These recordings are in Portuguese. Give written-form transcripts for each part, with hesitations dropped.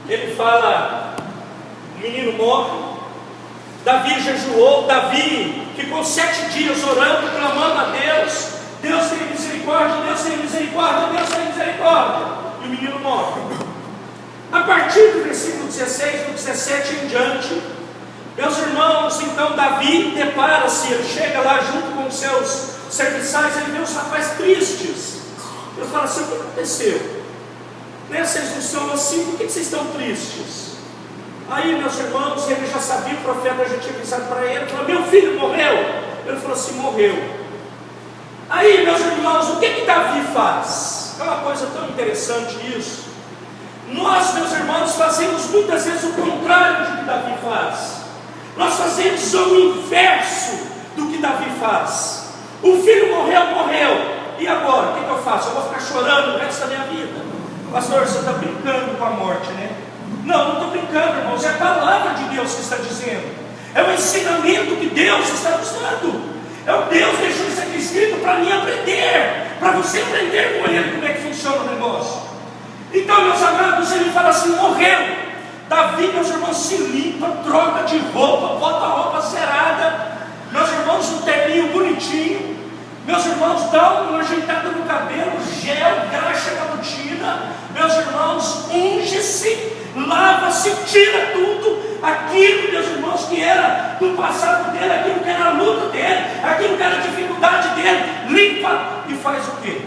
ele fala, o menino morre, Davi jejuou, Davi ficou 7 dias orando, clamando a Deus, Deus tem misericórdia, Deus tem misericórdia, Deus tem misericórdia, e o menino morre. A partir do versículo 16, do 17 em diante, meus irmãos, então Davi depara-se, ele chega lá junto com os seus serviçais, ele vê os rapazes tristes. Ele fala assim: o que aconteceu? Né? Vocês não são assim, por que vocês estão tristes? Aí, meus irmãos, ele já sabia, o profeta já tinha avisado para ele, falou: meu filho morreu. Ele falou assim: morreu. Aí, meus irmãos, o que Davi faz? É uma coisa tão interessante isso. Nós, meus irmãos, fazemos muitas vezes o contrário do que Davi faz. Nós fazemos o inverso do que Davi faz. O filho morreu. E agora? O que eu faço? Eu vou ficar chorando o resto da minha vida? Pastor, você está brincando com a morte, né? Não, não estou brincando, irmãos. É a palavra de Deus que está dizendo. É o ensinamento que Deus está nos dando. É o Deus deixou isso aqui escrito para mim aprender. Para você aprender com ele como é que funciona o negócio. Então, meus amados, ele fala assim: morreu. Davi, meus irmãos, se limpa, troca de roupa, bota a roupa cerada. Meus irmãos, um terninho bonitinho. Meus irmãos, dá uma ajeitada no cabelo, gel, graxa na botina. Meus irmãos, unge-se, lava-se, tira tudo aquilo, meus irmãos, que era do passado dele, aquilo que era a luta dele, aquilo que era a dificuldade dele, limpa e faz o quê?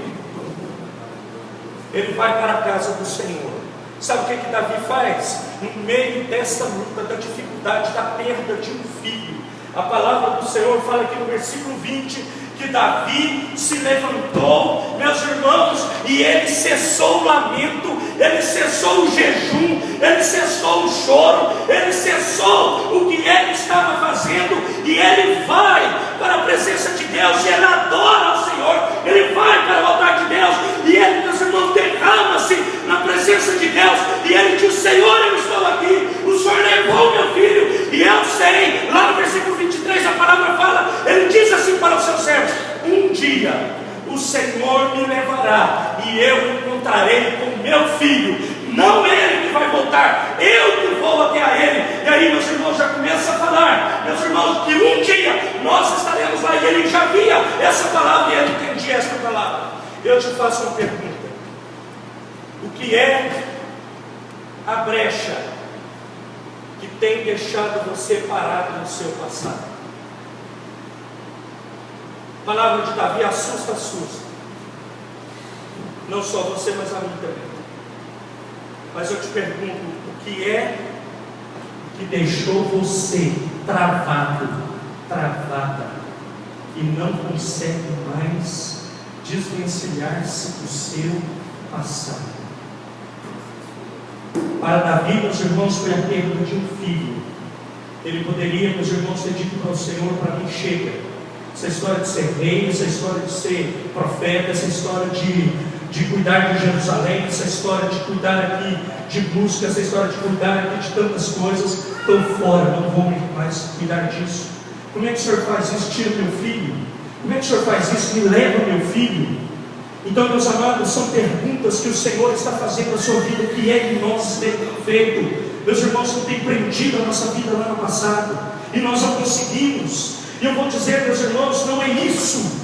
Ele vai para a casa do Senhor. Sabe o que Davi faz? No meio dessa luta, da dificuldade, da perda de um filho, a palavra do Senhor fala aqui no versículo 20, que Davi se levantou, meus irmãos, e ele cessou o lamento, ele cessou o jejum, ele cessou o choro, ele cessou o que ele estava fazendo, e ele vai para a presença de Deus, e ele adora ao Senhor, ele vai para o altar de Deus, e ele, meus irmãos, derrama-se na presença de Deus, e ele diz: Senhor, eu estou aqui, o Senhor levou meu filho, e eu sei. Lá no versículo 23 a palavra fala, ele diz assim para os seus servos: um dia o Senhor me levará, e eu encontrarei com meu filho, não ele que vai voltar, eu que vou até a ele. E aí, meus irmãos, já começa a falar, meus irmãos, que um dia nós estaremos lá, e ele já via essa palavra, e ele entendia essa palavra. Eu te faço uma pergunta: o que é a brecha que tem deixado você parado no seu passado? A palavra de Davi assusta. Não só você, mas a mim também. Mas eu te pergunto: o que é que deixou você travada, e não consegue mais desvencilhar-se do seu passado? Para Davi, meus irmãos, foi a perda de um filho. Ele poderia, meus irmãos, ter dito para o Senhor: para mim chega. Essa história de ser rei, essa história de ser profeta, essa história de cuidar de Jerusalém, essa história de cuidar aqui de música, essa história de cuidar aqui de tantas coisas, estou fora, não vou mais cuidar disso. Como é que o Senhor faz isso? Tira meu filho. Como é que o Senhor faz isso? Me leva meu filho. Então, meus amados, são perguntas que o Senhor está fazendo na sua vida. O que é que nós temos feito? Meus irmãos, não tem prendido a nossa vida lá no passado, e nós não conseguimos. E eu vou dizer, meus irmãos, não é isso.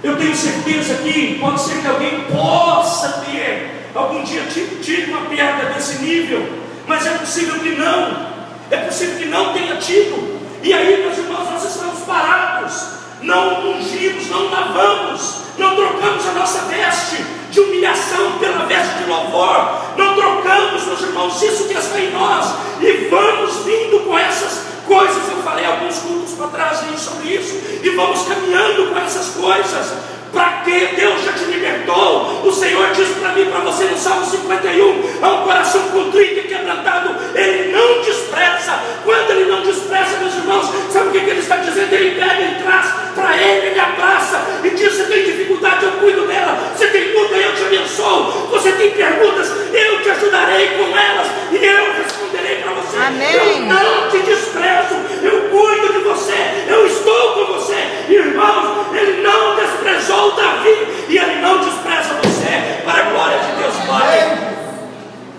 Eu tenho certeza que pode ser que alguém possa ter algum dia tido uma perda desse nível, mas é possível que não. É possível que não tenha tido. E aí, meus irmãos, nós estamos parados, não ungimos, não lavamos, não trocamos a nossa veste de humilhação pela veste de louvor, não trocamos, meus irmãos, isso que está em nós, e vamos vindo com essas coisas. Eu falei alguns cultos para trás sobre isso, e vamos caminhando com essas coisas. Para que? Deus já te libertou. O Senhor diz para mim, para você, no Salmo 51, há um coração contrito e quebrantado, Ele não despreza. Quando Ele não despreza, meus irmãos, sabe o que Ele está dizendo? Ele pega, Ele traz para Ele, Ele abraça e diz: você tem dificuldade, eu cuido dela. Você tem luta, eu te abençoo. Você tem perguntas, eu te ajudarei com elas, e eu responderei para você. Amém. Eu não te desprezo, eu cuido de você, eu estou com você. Irmãos, Ele não desprezou Davi, e Ele não despreza você, para a glória de Deus Pai.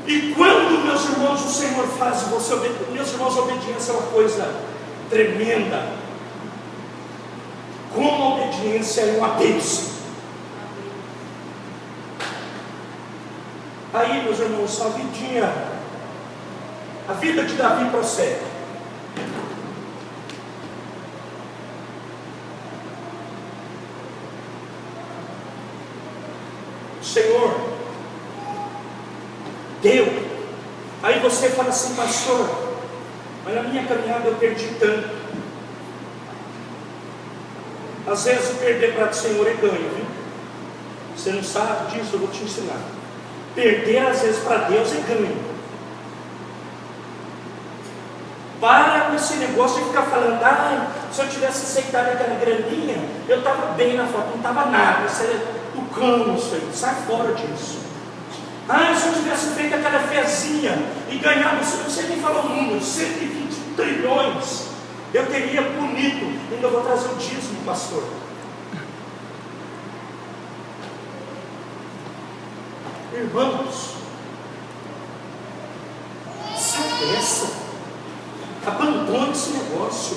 E quando, meus irmãos, o faz você obedecer. Meus irmãos, a obediência é uma coisa tremenda. Como a obediência é uma bênção. Aí, meus irmãos, a vida de Davi prossegue. O Senhor deu. Aí você fala assim, pastor, mas na minha caminhada eu perdi tanto. Às vezes o perder para o Senhor é ganho, viu? Você não sabe disso, eu vou te ensinar. Perder às vezes para Deus é ganho. Para com esse negócio de ficar falando, se eu tivesse aceitado aquela graninha, eu estava bem na foto, não estava nada, isso é o cão, isso aí, sai fora disso. Se eu tivesse feito aquela fezinha e ganhado, não sei nem falar o número, 120 trilhões, eu teria bonito, ainda vou trazer o dízimo, pastor. Irmãos, se peça, abandone esse negócio.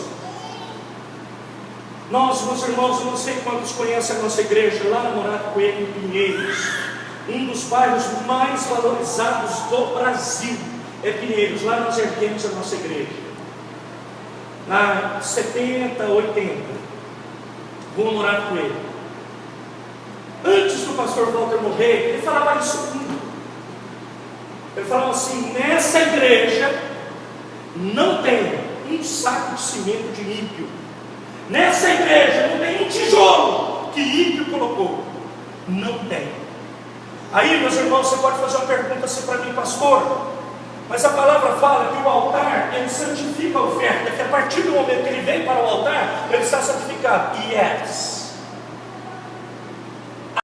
Nós, meus irmãos, eu não sei quantos conhecem a nossa igreja, lá na Morato Coelho, em Pinheiros, um dos bairros mais valorizados do Brasil é Pinheiros. Lá nós erguemos a nossa igreja. Na 70, 80, Rua Morato Coelho. Antes do pastor Walter morrer, ele falava isso comigo. Ele falava assim: nessa igreja não tem um saco de cimento de ímpio. Nessa igreja não tem um tijolo que ímpio colocou. Não tem. Aí, meus irmãos, você pode fazer uma pergunta assim para mim, pastor, mas a palavra fala que o altar, ele santifica a oferta, que a partir do momento que ele vem para o altar, ele está santificado. Yes.